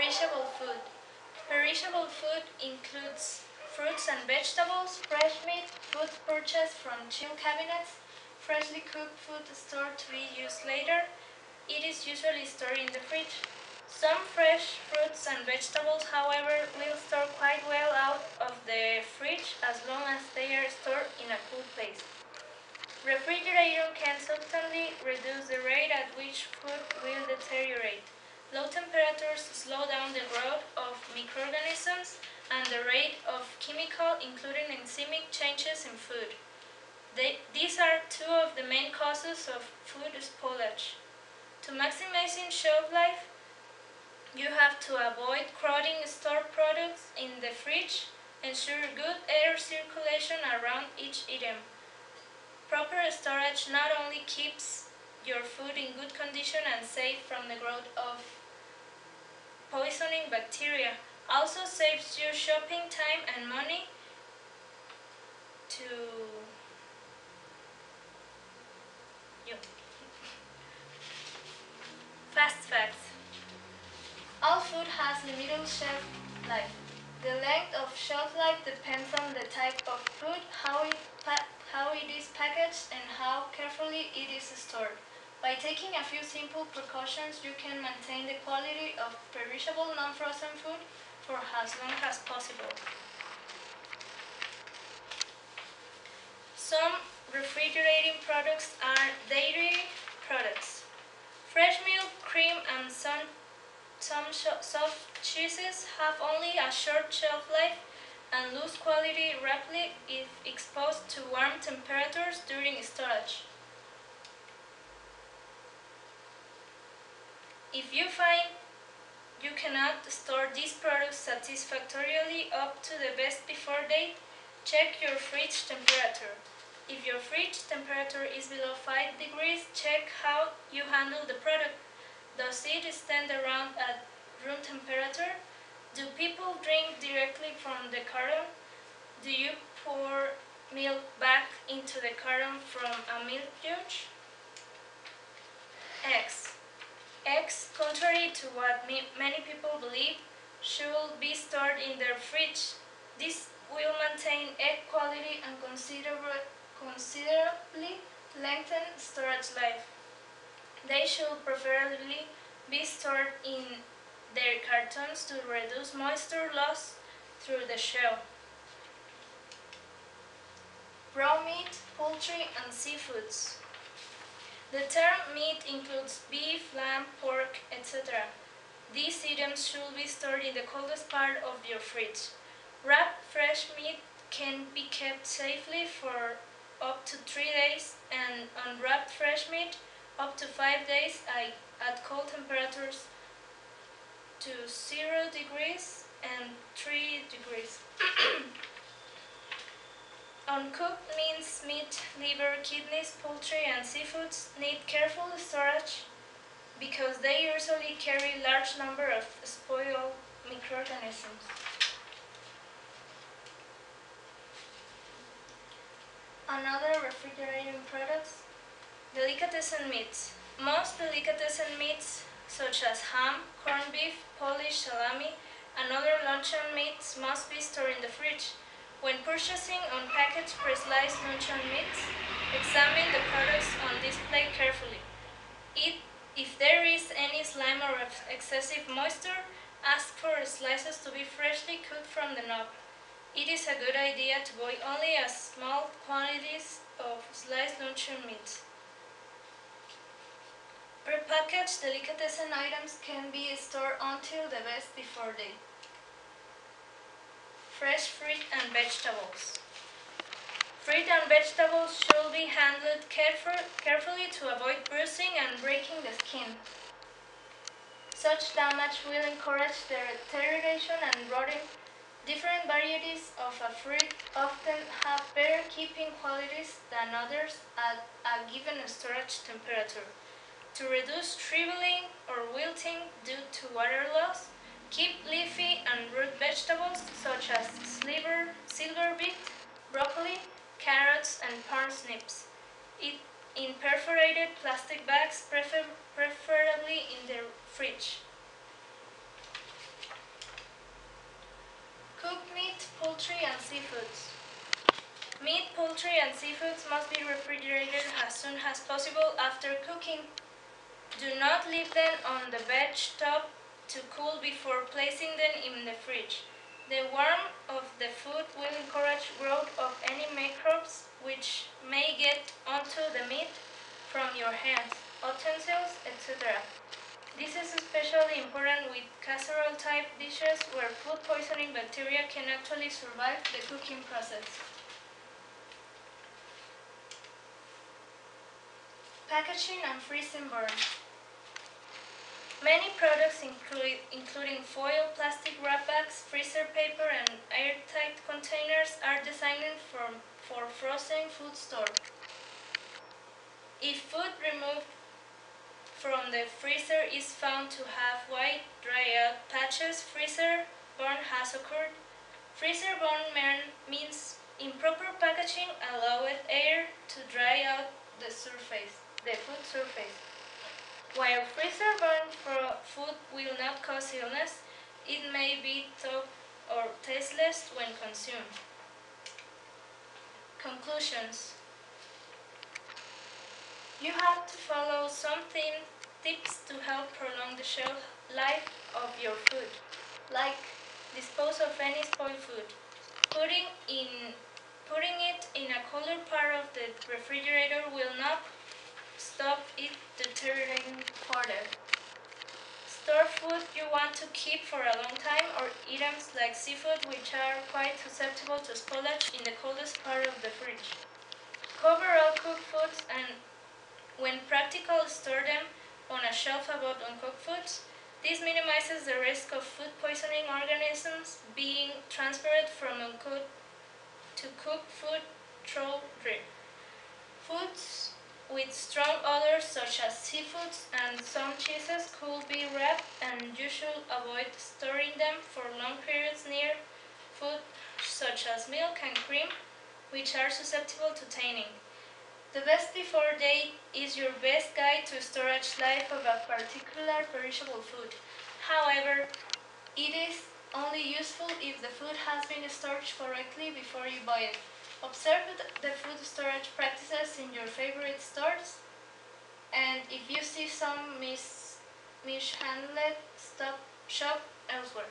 Perishable food. Perishable food includes fruits and vegetables, fresh meat, food purchased from chill cabinets, freshly cooked food stored to be used later. It is usually stored in the fridge. Some fresh fruits and vegetables, however, will store quite well out of the fridge as long as they are stored in a cool place. Refrigerator can substantially reduce the rate at which food will deteriorate. Low temperatures slow down the growth of microorganisms and the rate of chemical, including enzymatic changes in food. These are two of the main causes of food spoilage. To maximizing shelf life, you have to avoid crowding stored products in the fridge, ensure good air circulation around each item. Proper storage not only keeps your food in good condition and safe from the growth of poisoning bacteria, also saves you shopping time and money to you. Fast facts. All food has limited shelf life. The length of shelf life depends on the type of food, how it is packaged, and how carefully it is stored. By taking a few simple precautions, you can maintain the quality of perishable non-frozen food for as long as possible. Some refrigerating products are dairy products. Fresh milk, cream, and some soft cheeses have only a short shelf life and lose quality rapidly if exposed to warm temperatures during storage. If you find you cannot store these products satisfactorily up to the best before date, check your fridge temperature. If your fridge temperature is below 5 degrees, check how you handle the product. Does it stand around at room temperature? Do people drink directly from the carton? Do you pour milk back into the carton from a milk jug? Eggs. Eggs, contrary to what many people believe, should be stored in their fridge. This will maintain egg quality and considerably lengthen storage life. They should preferably be stored in their cartons to reduce moisture loss through the shell. Raw meat, poultry, and seafoods. The term meat includes beef, lamb, pork, etc. These items should be stored in the coldest part of your fridge. Wrapped fresh meat can be kept safely for up to 3 days, and unwrapped fresh meat up to 5 days at cold temperatures to 0 degrees and 3 degrees. Uncooked minced meat, liver, kidneys, poultry, and seafoods need careful storage because they usually carry large number of spoiled microorganisms. Another refrigerating products, delicatessen meats. Most delicatessen meats, such as ham, corned beef, Polish salami, and other luncheon meats, must be stored in the fridge. When purchasing unpackaged pre-sliced luncheon meats, examine the products on display carefully. If there is any slime or excessive moisture, ask for slices to be freshly cooked from the knob. It is a good idea to buy only a small quantities of sliced luncheon meat. Prepackaged delicatessen items can be stored until the best before date. Fresh fruit and vegetables. Fruit and vegetables should be handled carefully to avoid bruising and breaking the skin. Such damage will encourage their deterioration and rotting. Different varieties of a fruit often have better keeping qualities than others at a given storage temperature. To reduce shriveling or wilting due to water loss, keep leafy and root vegetables such as silver beet, broccoli, carrots, and parsnips in perforated plastic bags, preferably in the fridge. seafoods. Meat, poultry, and seafoods must be refrigerated as soon as possible after cooking. Do not leave them on the veg top to cool before placing them in the fridge. The warmth of the food will encourage growth of any microbes which may get onto the meat from your hands, utensils, etc. This is especially important with casserole-type dishes where food poisoning bacteria can actually survive the cooking process. Packaging and freezing burn. Many products, including foil, plastic wrap bags, freezer paper, and airtight containers, are designed for frozen food store. If food removed from the freezer is found to have white, dry-out patches, freezer burn has occurred. Freezer burn means improper packaging allowed air to dry out the food surface. While freezer burn food will not cause illness, it may be tough or tasteless when consumed. Conclusions. You have to follow some tips to help prolong the shelf life of your food, like dispose of any spoiled food. Putting it in a cooler part of the refrigerator will not stop it deteriorating further. Store food you want to keep for a long time, or items like seafood, which are quite susceptible to spoilage in the coldest part of the fridge. Cover all cooked foods and, when practical, store them on a shelf above uncooked foods. This minimizes the risk of food poisoning organisms being transferred from uncooked to cooked food through drip. Foods with strong odors such as seafoods and some cheeses could be wrapped, and you should avoid storing them for long periods near food such as milk and cream, which are susceptible to tainting. The best before date is your best guide to storage life of a particular perishable food. However, it is only useful if the food has been stored correctly before you buy it. Observe the food storage practices in your favorite stores, and if you see some mishandled, shop elsewhere.